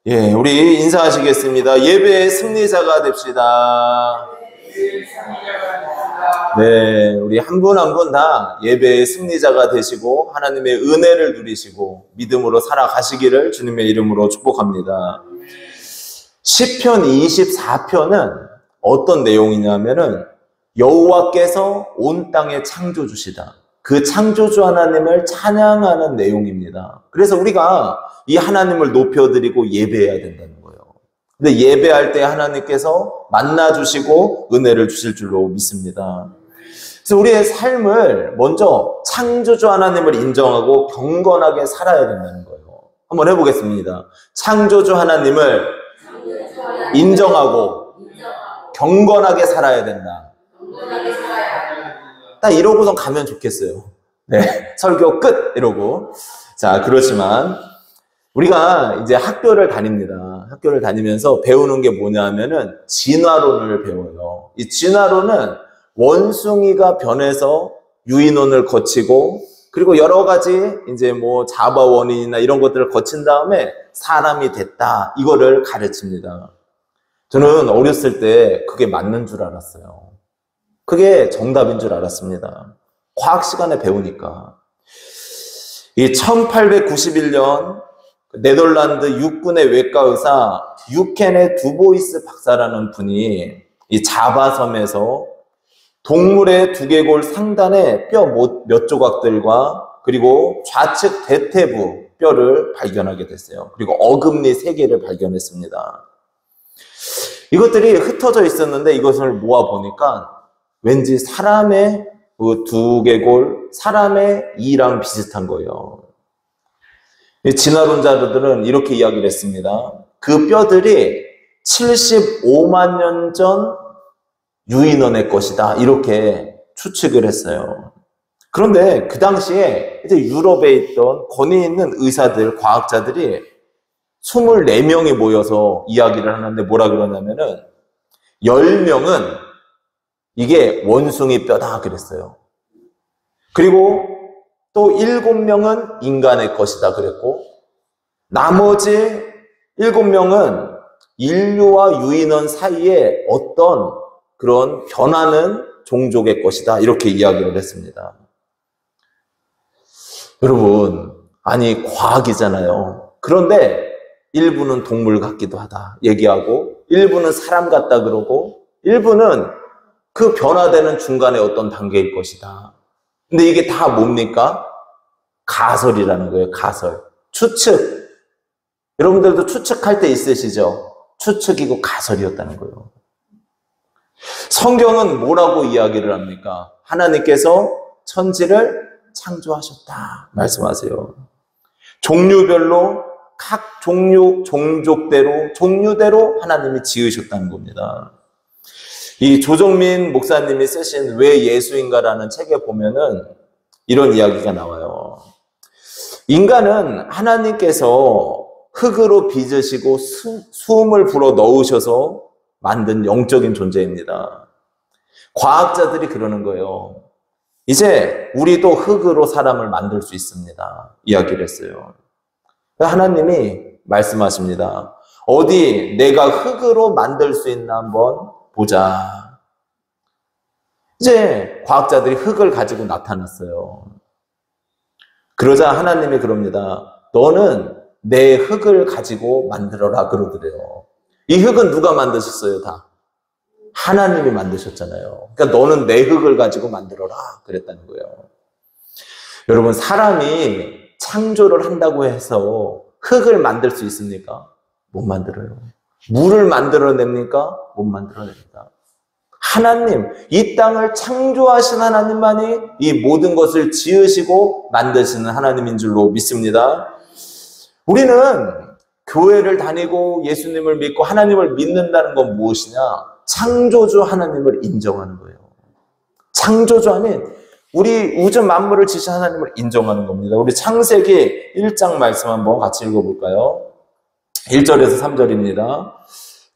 예, 우리 인사하시겠습니다. 예배의 승리자가 됩시다. 네, 우리 한 분 한 분 다 예배의 승리자가 되시고 하나님의 은혜를 누리시고 믿음으로 살아가시기를 주님의 이름으로 축복합니다. 시편 24편은 어떤 내용이냐면은 여호와께서 온 땅의 창조주시다. 그 창조주 하나님을 찬양하는 내용입니다. 그래서 우리가 이 하나님을 높여드리고 예배해야 된다는 거예요. 근데 예배할 때 하나님께서 만나주시고 은혜를 주실 줄로 믿습니다. 그래서 우리의 삶을 먼저 창조주 하나님을 인정하고 경건하게 살아야 된다는 거예요. 한번 해보겠습니다. 창조주 하나님을 인정하고 경건하게 살아야 된다. 딱 이러고선 가면 좋겠어요. 네, 설교 끝! 이러고. 자, 그렇지만 우리가 이제 학교를 다닙니다. 학교를 다니면서 배우는 게 뭐냐면은 진화론을 배워요. 이 진화론은 원숭이가 변해서 유인원을 거치고 그리고 여러 가지 이제 뭐 자바 원인이나 이런 것들을 거친 다음에 사람이 됐다. 이거를 가르칩니다. 저는 어렸을 때 그게 맞는 줄 알았어요. 그게 정답인 줄 알았습니다. 과학 시간에 배우니까. 이 1891년 네덜란드 육군의 외과 의사 유켄의 두보이스 박사라는 분이 이 자바섬에서 동물의 두개골 상단의 뼈 몇 조각들과 그리고 좌측 대퇴부 뼈를 발견하게 됐어요. 그리고 어금니 3개를 발견했습니다. 이것들이 흩어져 있었는데 이것을 모아 보니까 왠지 사람의 그 두개골, 사람의 이랑 비슷한 거예요. 진화론자들은 이렇게 이야기를 했습니다. 그 뼈들이 75만 년 전 유인원의 것이다. 이렇게 추측을 했어요. 그런데 그 당시에 이제 유럽에 있던 권위 있는 의사들, 과학자들이 24명이 모여서 이야기를 하는데 뭐라 그러냐면은 10명은 이게 원숭이 뼈다 그랬어요. 그리고 또 7명은 인간의 것이다 그랬고 나머지 7명은 인류와 유인원 사이에 어떤 그런 변하는 종족의 것이다 이렇게 이야기를 했습니다. 여러분, 아니 과학이잖아요. 그런데 일부는 동물 같기도 하다 얘기하고 일부는 사람 같다 그러고 일부는 그 변화되는 중간에 어떤 단계일 것이다. 근데 이게 다 뭡니까? 가설이라는 거예요. 가설. 추측. 여러분들도 추측할 때 있으시죠? 추측이고 가설이었다는 거예요. 성경은 뭐라고 이야기를 합니까? 하나님께서 천지를 창조하셨다 말씀하세요. 종류별로 각 종족대로 종류대로 하나님이 지으셨다는 겁니다. 이 조정민 목사님이 쓰신 왜 예수인가라는 책에 보면은 이런 이야기가 나와요. 인간은 하나님께서 흙으로 빚으시고 숨을 불어 넣으셔서 만든 영적인 존재입니다. 과학자들이 그러는 거예요. 이제 우리도 흙으로 사람을 만들 수 있습니다. 이야기를 했어요. 하나님이 말씀하십니다. 어디 내가 흙으로 만들 수 있나 한번 보자. 이제 과학자들이 흙을 가지고 나타났어요. 그러자 하나님이 그럽니다. 너는 내 흙을 가지고 만들어라 그러더래요. 이 흙은 누가 만드셨어요? 다 하나님이 만드셨잖아요. 그러니까 너는 내 흙을 가지고 만들어라 그랬다는 거예요. 여러분, 사람이 창조를 한다고 해서 흙을 만들 수 있습니까? 못 만들어요. 물을 만들어냅니까? 못 만들어냅니다. 하나님, 이 땅을 창조하신 하나님만이 이 모든 것을 지으시고 만드시는 하나님인 줄로 믿습니다. 우리는 교회를 다니고 예수님을 믿고 하나님을 믿는다는 건 무엇이냐? 창조주 하나님을 인정하는 거예요. 창조주 아닌 우리 우주 만물을 지으신 하나님을 인정하는 겁니다. 우리 창세기 1장 말씀 한번 같이 읽어볼까요? 1절에서 3절입니다.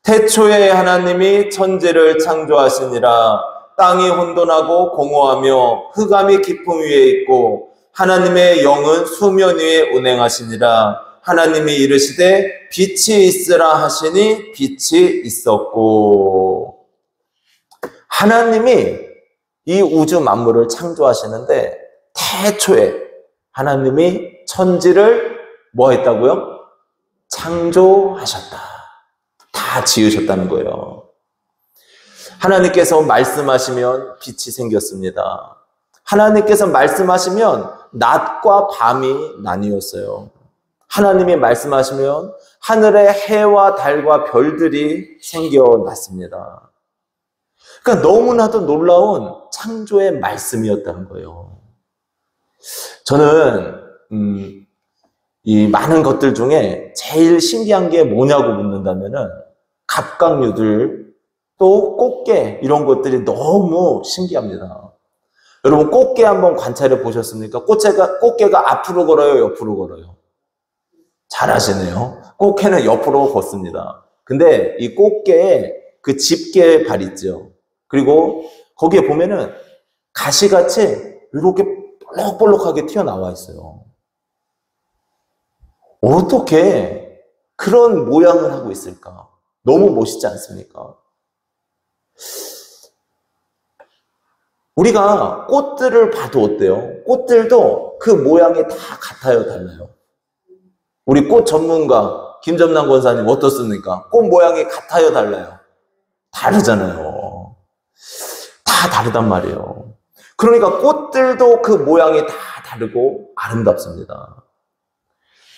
태초에 하나님이 천지를 창조하시니라. 땅이 혼돈하고 공허하며 흑암이 깊음 위에 있고 하나님의 영은 수면 위에 운행하시니라. 하나님이 이르시되 빛이 있으라 하시니 빛이 있었고. 하나님이 이 우주 만물을 창조하시는데 태초에 하나님이 천지를 뭐 했다고요? 창조하셨다. 다 지으셨다는 거예요. 하나님께서 말씀하시면 빛이 생겼습니다. 하나님께서 말씀하시면 낮과 밤이 나뉘었어요. 하나님이 말씀하시면 하늘에 해와 달과 별들이 생겨났습니다. 그러니까 너무나도 놀라운 창조의 말씀이었다는 거예요. 저는 이 많은 것들 중에 제일 신기한 게 뭐냐고 묻는다면은 갑각류들 또 꽃게 이런 것들이 너무 신기합니다. 여러분 꽃게 한번 관찰해 보셨습니까? 꽃게가 앞으로 걸어요, 옆으로 걸어요? 잘하시네요. 꽃게는 옆으로 걷습니다. 근데 이 꽃게에 그 집게 발 있죠. 그리고 거기에 보면은 가시같이 이렇게 볼록볼록하게 튀어나와 있어요. 어떻게 그런 모양을 하고 있을까? 너무 멋있지 않습니까? 우리가 꽃들을 봐도 어때요? 꽃들도 그 모양이 다 같아요, 달라요? 우리 꽃 전문가 김점남 권사님 어떻습니까? 꽃 모양이 같아요, 달라요? 다르잖아요. 다 다르단 말이에요. 그러니까 꽃들도 그 모양이 다 다르고 아름답습니다.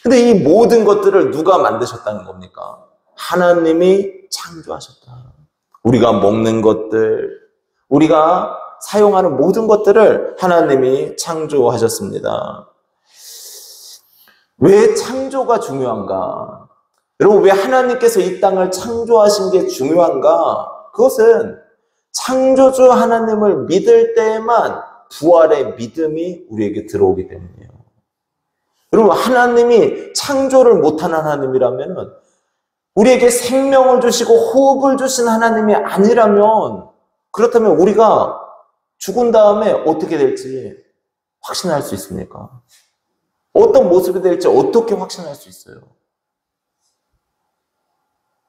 근데 이 모든 것들을 누가 만드셨다는 겁니까? 하나님이 창조하셨다. 우리가 먹는 것들, 우리가 사용하는 모든 것들을 하나님이 창조하셨습니다. 왜 창조가 중요한가? 여러분, 왜 하나님께서 이 땅을 창조하신 게 중요한가? 그것은 창조주 하나님을 믿을 때에만 부활의 믿음이 우리에게 들어오기 때문이에요. 여러분, 하나님이 창조를 못하는 하나님이라면 우리에게 생명을 주시고 호흡을 주신 하나님이 아니라면, 그렇다면 우리가 죽은 다음에 어떻게 될지 확신할 수 있습니까? 어떤 모습이 될지 어떻게 확신할 수 있어요?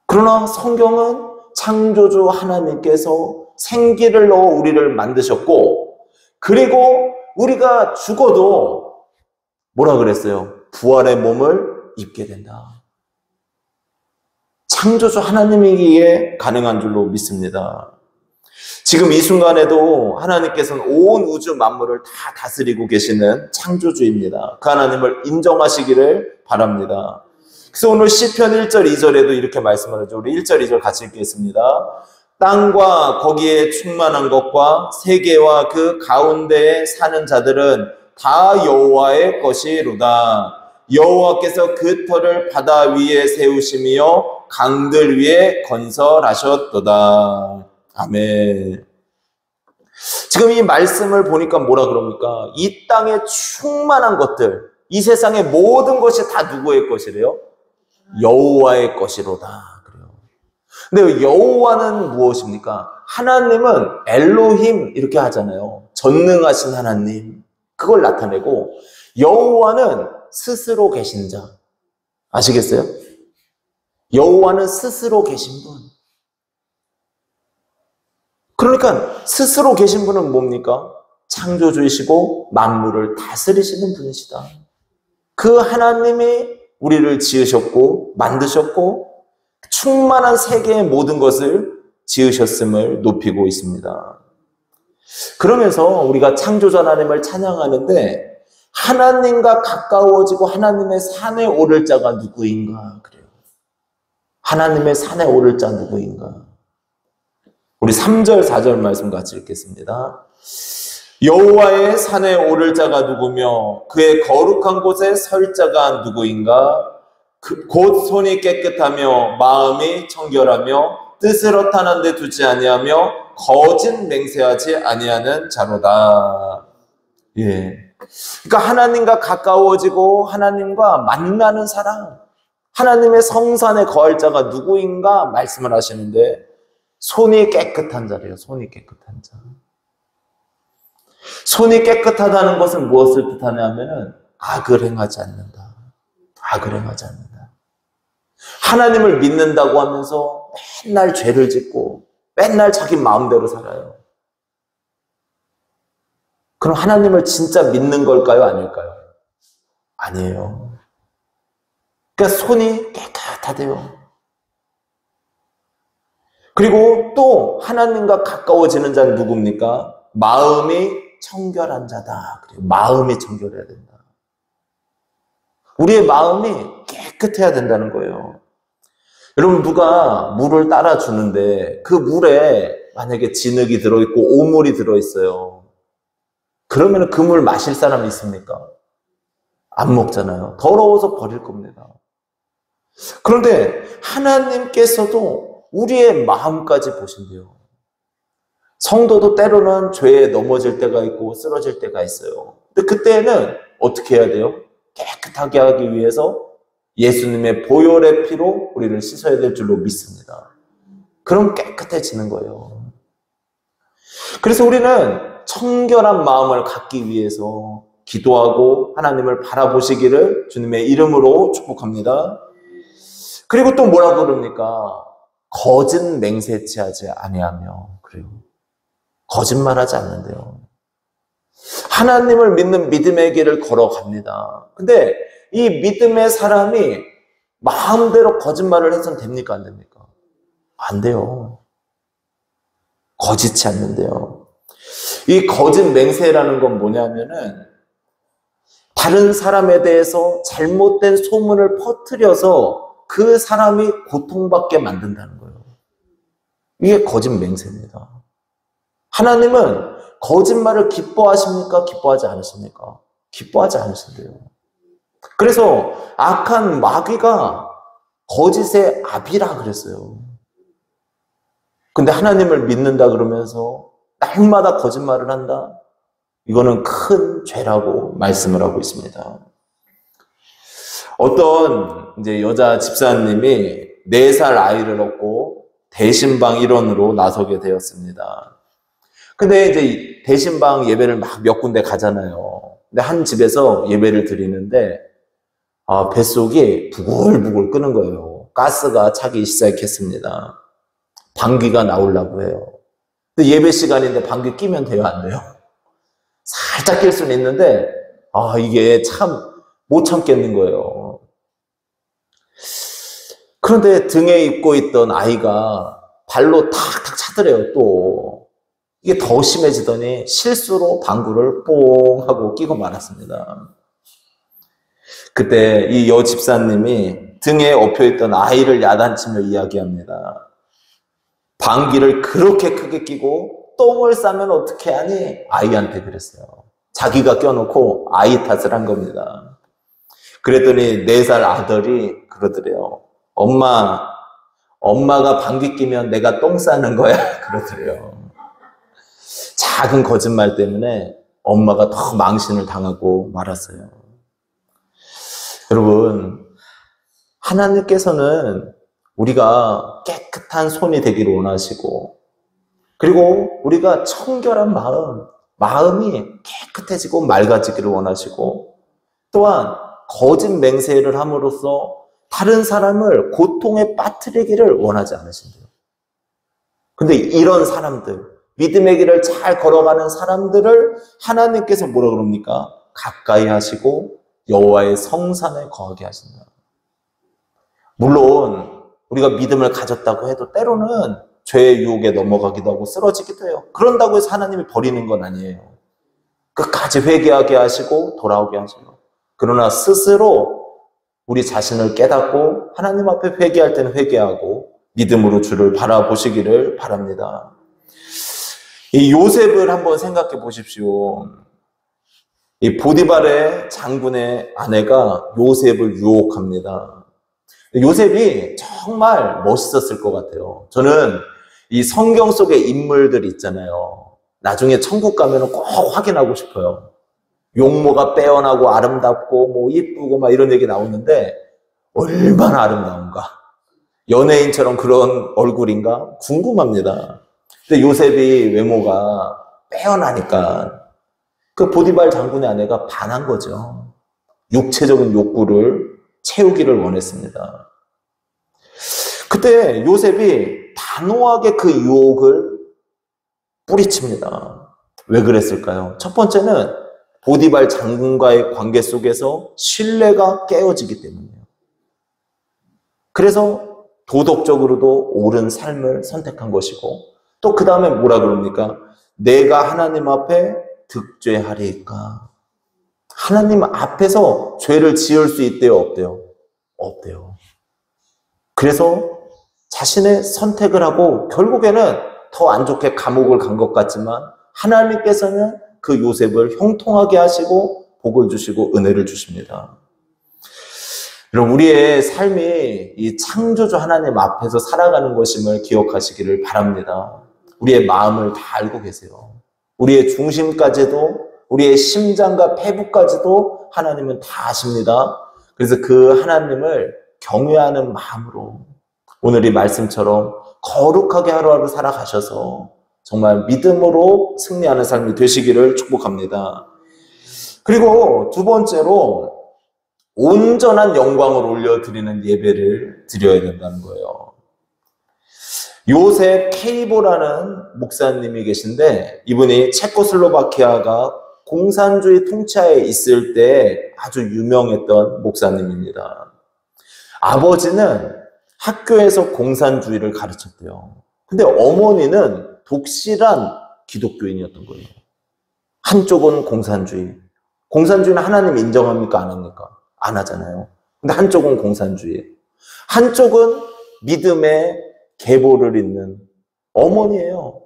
그러나 성경은 창조주 하나님께서 생기를 넣어 우리를 만드셨고, 그리고 우리가 죽어도 뭐라 그랬어요? 부활의 몸을 입게 된다. 창조주 하나님이기에 가능한 줄로 믿습니다. 지금 이 순간에도 하나님께서는 온 우주 만물을 다 다스리고 계시는 창조주입니다. 그 하나님을 인정하시기를 바랍니다. 그래서 오늘 시편 1절 2절에도 이렇게 말씀을 하죠. 우리 1절 2절 같이 읽겠습니다. 땅과 거기에 충만한 것과 세계와 그 가운데에 사는 자들은 다 여호와의 것이로다. 여호와께서 그 터를 바다 위에 세우시며 강들 위에 건설하셨도다. 아멘. 지금 이 말씀을 보니까 뭐라 그럽니까? 이 땅에 충만한 것들, 이 세상의 모든 것이 다 누구의 것이래요? 여호와의 것이로다. 그래요. 근데 여호와는 무엇입니까? 하나님은 엘로힘 이렇게 하잖아요. 전능하신 하나님. 그걸 나타내고, 여호와는 스스로 계신 자. 아시겠어요? 여호와는 스스로 계신 분. 그러니까 스스로 계신 분은 뭡니까? 창조주이시고 만물을 다스리시는 분이시다. 그 하나님이 우리를 지으셨고 만드셨고 충만한 세계의 모든 것을 지으셨음을 높이고 있습니다. 그러면서 우리가 창조주 하나님을 찬양하는데, 하나님과 가까워지고 하나님의 산에 오를 자가 누구인가? 그래요. 하나님의 산에 오를 자 누구인가? 우리 3절, 4절 말씀 같이 읽겠습니다. 여호와의 산에 오를 자가 누구며 그의 거룩한 곳에 설 자가 누구인가? 곧 손이 깨끗하며 마음이 청결하며 뜻을 허탄한 데 두지 아니하며 거짓 맹세하지 아니하는 자로다. 예. 그러니까 하나님과 가까워지고 하나님과 만나는 사람, 하나님의 성산에 거할 자가 누구인가 말씀을 하시는데, 손이 깨끗한 자래요. 손이 깨끗한 자. 손이 깨끗하다는 것은 무엇을 뜻하냐면은 악을 행하지 않는다. 악을 행하지 않는다. 하나님을 믿는다고 하면서 맨날 죄를 짓고 맨날 자기 마음대로 살아요. 그럼 하나님을 진짜 믿는 걸까요? 아닐까요? 아니에요. 그러니까 손이 깨끗하대요. 그리고 또 하나님과 가까워지는 자는 누굽니까? 마음이 청결한 자다. 그래요. 마음이 청결해야 된다. 우리의 마음이 깨끗해야 된다는 거예요. 여러분, 누가 물을 따라주는데 그 물에 만약에 진흙이 들어있고 오물이 들어있어요. 그러면 그 물 마실 사람이 있습니까? 안 먹잖아요. 더러워서 버릴 겁니다. 그런데 하나님께서도 우리의 마음까지 보신대요. 성도도 때로는 죄에 넘어질 때가 있고 쓰러질 때가 있어요. 근데 그때는 어떻게 해야 돼요? 깨끗하게 하기 위해서 예수님의 보혈의 피로 우리를 씻어야 될 줄로 믿습니다. 그럼 깨끗해지는 거예요. 그래서 우리는 청결한 마음을 갖기 위해서 기도하고 하나님을 바라보시기를 주님의 이름으로 축복합니다. 그리고 또 뭐라고 그럽니까? 거짓 맹세치하지 아니하며. 그래요. 거짓말하지 않는데요. 하나님을 믿는 믿음의 길을 걸어갑니다. 근데 이 믿음의 사람이 마음대로 거짓말을 해서는 됩니까? 안 됩니까? 안 돼요. 거짓이 않는데요. 이 거짓 맹세라는 건 뭐냐면은 다른 사람에 대해서 잘못된 소문을 퍼뜨려서 그 사람이 고통받게 만든다는 거예요. 이게 거짓 맹세입니다. 하나님은 거짓말을 기뻐하십니까? 기뻐하지 않으십니까? 기뻐하지 않으신대요. 그래서 악한 마귀가 거짓의 아비라 그랬어요. 근데 하나님을 믿는다 그러면서 날마다 거짓말을 한다? 이거는 큰 죄라고 말씀을 하고 있습니다. 어떤 이제 여자 집사님이 4살 아이를 얻고 대신방 일원으로 나서게 되었습니다. 근데 이제 대신방 예배를 막 몇 군데 가잖아요. 근데 한 집에서 예배를 드리는데 뱃속이 부글부글 끄는 거예요. 가스가 차기 시작했습니다. 방귀가 나오려고 해요. 근데 예배 시간인데 방귀 끼면 돼요, 안 돼요? 살짝 낄 수는 있는데 이게 참 못 참겠는 거예요. 그런데 등에 입고 있던 아이가 발로 탁탁 차더래요. 또 이게 더 심해지더니 실수로 방구를 뽕 하고 끼고 말았습니다. 그때 이 여 집사님이 등에 엎여있던 아이를 야단치며 이야기합니다. 방귀를 그렇게 크게 끼고 똥을 싸면 어떻게 하니? 아이한테 그랬어요. 자기가 껴놓고 아이 탓을 한 겁니다. 그랬더니 4살 아들이 그러더래요. 엄마가 방귀 끼면 내가 똥 싸는 거야? 그러더래요. 작은 거짓말 때문에 엄마가 더 망신을 당하고 말았어요. 여러분, 하나님께서는 우리가 깨끗한 손이 되기를 원하시고, 그리고 우리가 청결한 마음이 깨끗해지고 맑아지기를 원하시고, 또한 거짓 맹세를 함으로써 다른 사람을 고통에 빠뜨리기를 원하지 않으신대요. 근데 이런 사람들, 믿음의 길을 잘 걸어가는 사람들을 하나님께서 뭐라 그럽니까? 가까이 하시고 여호와의 성산에 거하게 하신다. 물론 우리가 믿음을 가졌다고 해도 때로는 죄의 유혹에 넘어가기도 하고 쓰러지기도 해요. 그런다고 해서 하나님이 버리는 건 아니에요. 끝까지 회개하게 하시고 돌아오게 하시고. 그러나 스스로 우리 자신을 깨닫고 하나님 앞에 회개할 때는 회개하고 믿음으로 주를 바라보시기를 바랍니다. 이 요셉을 한번 생각해 보십시오. 이 보디발의 장군의 아내가 요셉을 유혹합니다. 요셉이 정말 멋있었을 것 같아요. 저는 이 성경 속의 인물들 있잖아요. 나중에 천국 가면 꼭 확인하고 싶어요. 용모가 빼어나고 아름답고 뭐 이쁘고 막 이런 얘기 나오는데 얼마나 아름다운가. 연예인처럼 그런 얼굴인가 궁금합니다. 근데 요셉이 외모가 빼어나니까 그 보디발 장군의 아내가 반한 거죠. 육체적인 욕구를 채우기를 원했습니다. 그때 요셉이 단호하게 그 유혹을 뿌리칩니다. 왜 그랬을까요? 첫 번째는 보디발 장군과의 관계 속에서 신뢰가 깨어지기 때문이에요. 그래서 도덕적으로도 옳은 삶을 선택한 것이고, 또 그 다음에 뭐라 그럽니까? 내가 하나님 앞에 득죄하리까? 하나님 앞에서 죄를 지을 수 있대요, 없대요? 없대요. 그래서 자신의 선택을 하고 결국에는 더 안 좋게 감옥을 간 것 같지만 하나님께서는 그 요셉을 형통하게 하시고 복을 주시고 은혜를 주십니다. 여러분, 우리의 삶이 이 창조주 하나님 앞에서 살아가는 것임을 기억하시기를 바랍니다. 우리의 마음을 다 알고 계세요. 우리의 중심까지도, 우리의 심장과 폐부까지도 하나님은 다 아십니다. 그래서 그 하나님을 경외하는 마음으로 오늘 이 말씀처럼 거룩하게 하루하루 살아가셔서 정말 믿음으로 승리하는 삶이 되시기를 축복합니다. 그리고 두 번째로 온전한 영광을 올려드리는 예배를 드려야 된다는 거예요. 요셉 케이보라는 목사님이 계신데, 이분이 체코슬로바키아가 공산주의 통치하에 있을 때 아주 유명했던 목사님입니다. 아버지는 학교에서 공산주의를 가르쳤대요. 근데 어머니는 독실한 기독교인이었던 거예요. 한쪽은 공산주의. 공산주의는 하나님 인정합니까? 안 합니까? 안 하잖아요. 근데 한쪽은 공산주의. 한쪽은 믿음의 계보를 잇는 어머니예요.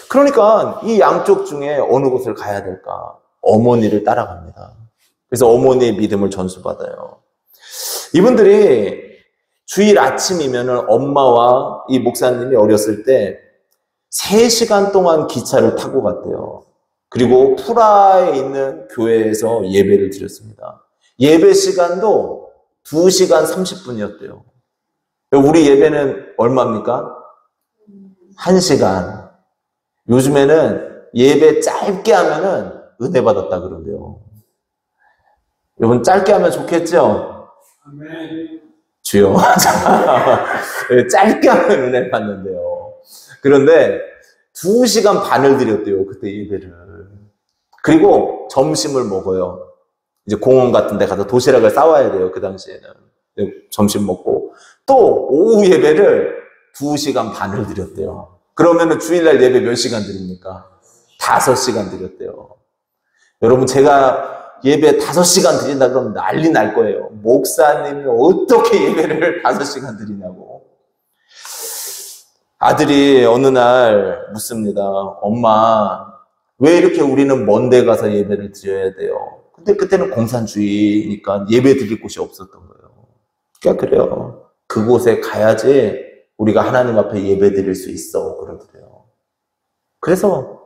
그러니까 이 양쪽 중에 어느 곳을 가야 될까? 어머니를 따라갑니다. 그래서 어머니의 믿음을 전수받아요. 이분들이 주일 아침이면은 엄마와 이 목사님이 어렸을 때 3시간 동안 기차를 타고 갔대요. 그리고 프라하에 있는 교회에서 예배를 드렸습니다. 예배 시간도 2시간 30분이었대요. 우리 예배는 얼마입니까? 1시간. 요즘에는 예배 짧게 하면은 은혜 받았다 그러는데요. 여러분, 짧게 하면 좋겠죠? 주여. 짧게 하면 은혜 받는데요. 그런데 2시간 반을 드렸대요, 그때 예배를. 그리고 점심을 먹어요. 이제 공원 같은 데 가서 도시락을 싸와야 돼요, 그 당시에는. 점심 먹고. 또 오후 예배를 2시간 반을 드렸대요. 그러면은 주일날 예배 몇 시간 드립니까? 5시간 드렸대요. 여러분, 제가 예배 5시간 드린다 그러면 난리 날 거예요. 목사님이 어떻게 예배를 5시간 드리냐고. 아들이 어느 날 묻습니다. 엄마, 왜 이렇게 우리는 먼 데 가서 예배를 드려야 돼요? 근데 그때는 공산주의니까 예배 드릴 곳이 없었던 거예요. 그러니까 그래요. 그곳에 가야지 우리가 하나님 앞에 예배 드릴 수 있어, 그러더래요. 그래서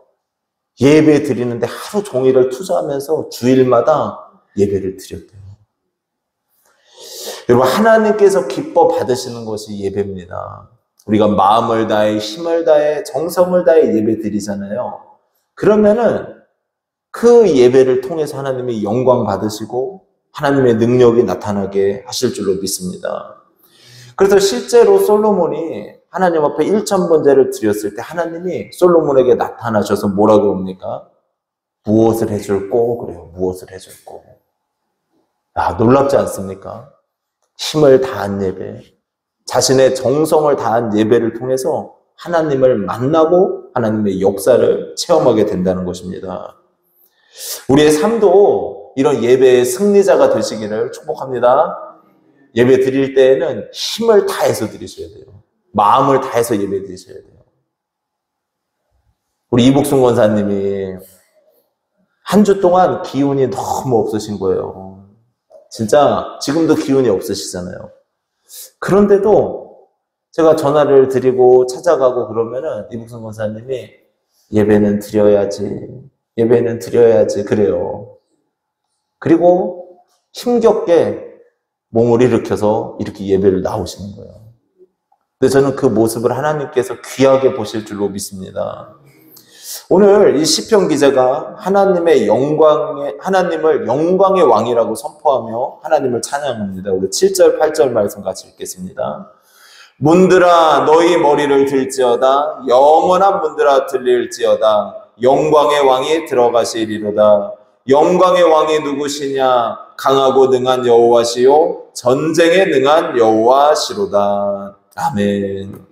예배 드리는데 하루 종일을 투자하면서 주일마다 예배를 드렸대요. 여러분, 하나님께서 기뻐 받으시는 것이 예배입니다. 우리가 마음을 다해, 힘을 다해, 정성을 다해 예배 드리잖아요. 그러면은 그 예배를 통해서 하나님이 영광 받으시고 하나님의 능력이 나타나게 하실 줄로 믿습니다. 그래서 실제로 솔로몬이 하나님 앞에 1,000번제를 드렸을 때 하나님이 솔로몬에게 나타나셔서 뭐라고 합니까? 무엇을 해줄꼬? 그래요. 무엇을 해줄꼬? 아, 놀랍지 않습니까? 힘을 다한 예배, 자신의 정성을 다한 예배를 통해서 하나님을 만나고 하나님의 역사를 체험하게 된다는 것입니다. 우리의 삶도 이런 예배의 승리자가 되시기를 축복합니다. 예배 드릴 때에는 힘을 다해서 드리셔야 돼요. 마음을 다해서 예배 드리셔야 돼요. 우리 이복순 권사님이 한 주 동안 기운이 너무 없으신 거예요. 진짜 지금도 기운이 없으시잖아요. 그런데도 제가 전화를 드리고 찾아가고 그러면은 이복순 권사님이 예배는 드려야지, 예배는 드려야지 그래요. 그리고 힘겹게 몸을 일으켜서 이렇게 예배를 나오시는 거예요. 근데 저는 그 모습을 하나님께서 귀하게 보실 줄로 믿습니다. 오늘 이 시편 기자가 하나님을 영광의 왕이라고 선포하며 하나님을 찬양합니다. 우리 7절, 8절 말씀 같이 읽겠습니다. 문들아 너희 머리를 들지어다. 영원한 문들아 들릴지어다. 영광의 왕이 들어가시리로다. 영광의 왕이 누구시냐? 강하고 능한 여호와시요 전쟁에 능한 여호와시로다. 아멘.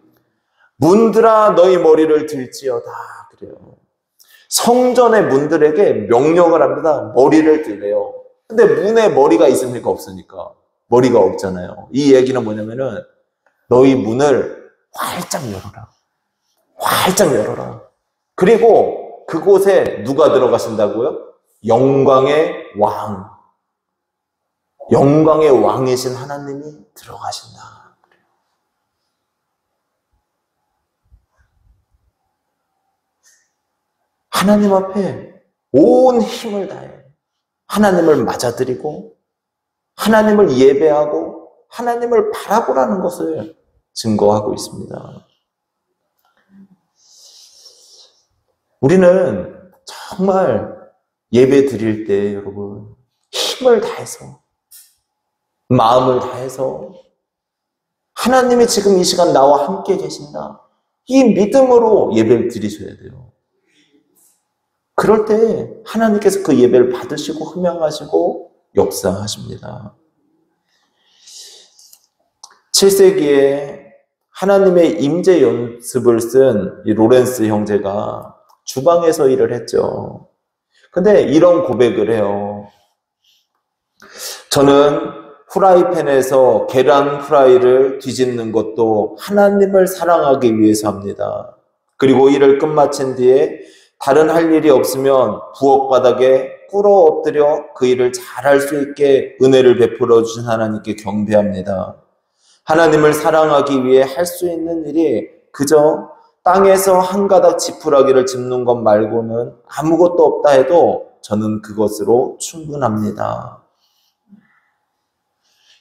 문들아 너희 머리를 들지어다. 그래요. 성전의 문들에게 명령을 합니다. 머리를 들래요. 근데 문에 머리가 있습니까? 없으니까. 머리가 없잖아요. 이 얘기는 뭐냐면은 너희 문을 활짝 열어라. 활짝 열어라. 그리고 그곳에 누가 들어가신다고요? 영광의 왕. 영광의 왕이신 하나님이 들어가신다. 하나님 앞에 온 힘을 다해 하나님을 맞아들이고 하나님을 예배하고 하나님을 바라보라는 것을 증거하고 있습니다. 우리는 정말 예배 드릴 때 여러분 힘을 다해서 마음을 다해서 하나님이 지금 이 시간 나와 함께 계신다. 이 믿음으로 예배를 드리셔야 돼요. 그럴 때 하나님께서 그 예배를 받으시고 흠양하시고 역사하십니다. 7세기에 하나님의 임재 연습을 쓴 이 로렌스 형제가 주방에서 일을 했죠. 근데 이런 고백을 해요. 저는 후라이팬에서 계란 프라이를 뒤집는 것도 하나님을 사랑하기 위해서 합니다. 그리고 일을 끝마친 뒤에 다른 할 일이 없으면 부엌 바닥에 꿇어 엎드려 그 일을 잘할 수 있게 은혜를 베풀어 주신 하나님께 경배합니다. 하나님을 사랑하기 위해 할 수 있는 일이 그저 땅에서 한 가닥 지푸라기를 짚는 것 말고는 아무것도 없다 해도 저는 그것으로 충분합니다.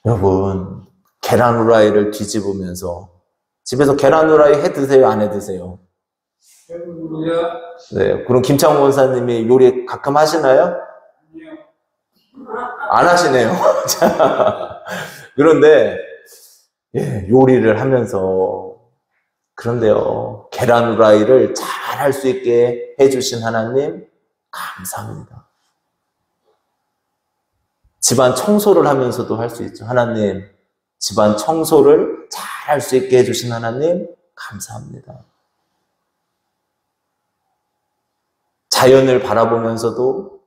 여러분, 계란 후라이를 뒤집으면서 집에서 계란 후라이 해 드세요? 안 해 드세요? 네, 그럼 김창호 원사님이 요리 가끔 하시나요? 안 하시네요. 그런데 요리를 하면서 그런데요, 계란 후라이를 잘 할 수 있게 해주신 하나님 감사합니다. 집안 청소를 하면서도 할 수 있죠. 하나님, 집안 청소를 잘 할 수 있게 해주신 하나님 감사합니다. 자연을 바라보면서도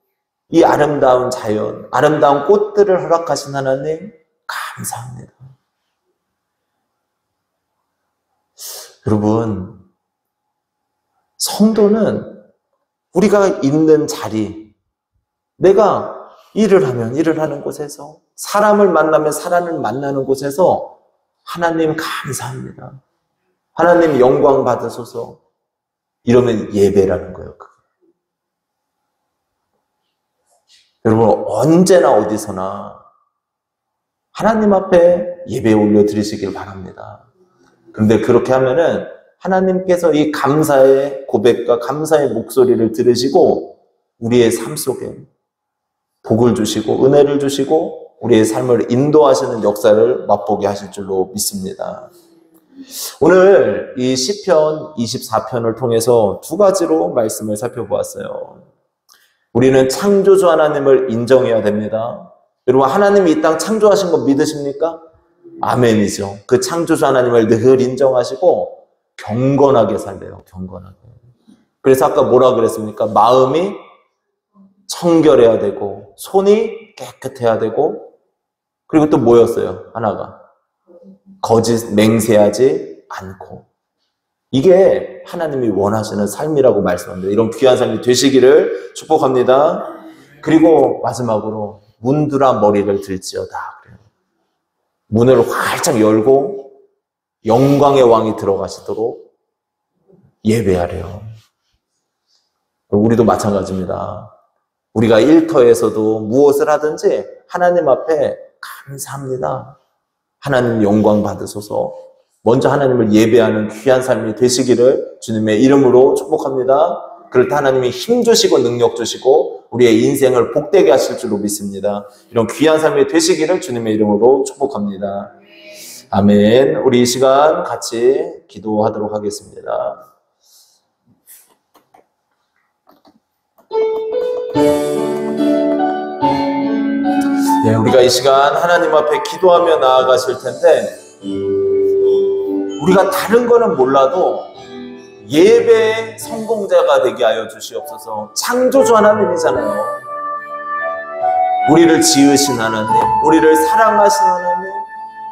이 아름다운 자연, 아름다운 꽃들을 허락하신 하나님 감사합니다. 여러분, 성도는 우리가 있는 자리, 내가 일을 하면 일을 하는 곳에서, 사람을 만나면 사람을 만나는 곳에서 하나님 감사합니다. 하나님 영광 받으소서. 이러면 예배라는 거예요. 여러분, 언제나 어디서나 하나님 앞에 예배 올려드리시길 바랍니다. 그런데 그렇게 하면은 하나님께서 이 감사의 고백과 감사의 목소리를 들으시고 우리의 삶 속에 복을 주시고 은혜를 주시고 우리의 삶을 인도하시는 역사를 맛보게 하실 줄로 믿습니다. 오늘 이 시편 24편을 통해서 두 가지로 말씀을 살펴보았어요. 우리는 창조주 하나님을 인정해야 됩니다. 여러분, 하나님이 이 땅 창조하신 거 믿으십니까? 아멘이죠. 그 창조주 하나님을 늘 인정하시고 경건하게 살래요. 경건하게. 그래서 아까 뭐라 그랬습니까? 마음이 청결해야 되고 손이 깨끗해야 되고 그리고 또 뭐였어요? 하나가 거짓 맹세하지 않고. 이게 하나님이 원하시는 삶이라고 말씀합니다. 이런 귀한 삶이 되시기를 축복합니다. 그리고 마지막으로 문들아 머리를 들지어다. 그래요. 문을 활짝 열고 영광의 왕이 들어가시도록 예배하래요. 우리도 마찬가지입니다. 우리가 일터에서도 무엇을 하든지 하나님 앞에 감사합니다. 하나님 영광 받으소서. 먼저 하나님을 예배하는 귀한 삶이 되시기를 주님의 이름으로 축복합니다. 그럴 때 하나님이 힘 주시고 능력 주시고 우리의 인생을 복되게 하실 줄로 믿습니다. 이런 귀한 삶이 되시기를 주님의 이름으로 축복합니다. 아멘. 우리 이 시간 같이 기도하도록 하겠습니다. 네, 우리가 이 시간 하나님 앞에 기도하며 나아가실 텐데 우리가 다른 거는 몰라도 예배의 성공자가 되게 하여 주시옵소서. 창조주 하나님이잖아요. 우리를 지으신 하나님, 우리를 사랑하신 하나님,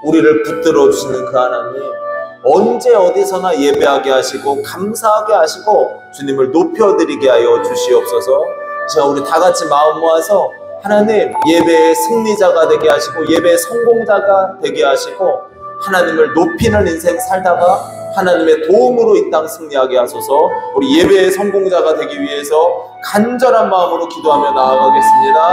우리를 붙들어 주시는 그 하나님, 언제 어디서나 예배하게 하시고 감사하게 하시고 주님을 높여드리게 하여 주시옵소서. 자, 우리 다 같이 마음 모아서 하나님 예배의 승리자가 되게 하시고 예배의 성공자가 되게 하시고 하나님을 높이는 인생 살다가 하나님의 도움으로 이 땅 승리하게 하소서. 우리 예배의 성공자가 되기 위해서 간절한 마음으로 기도하며 나아가겠습니다.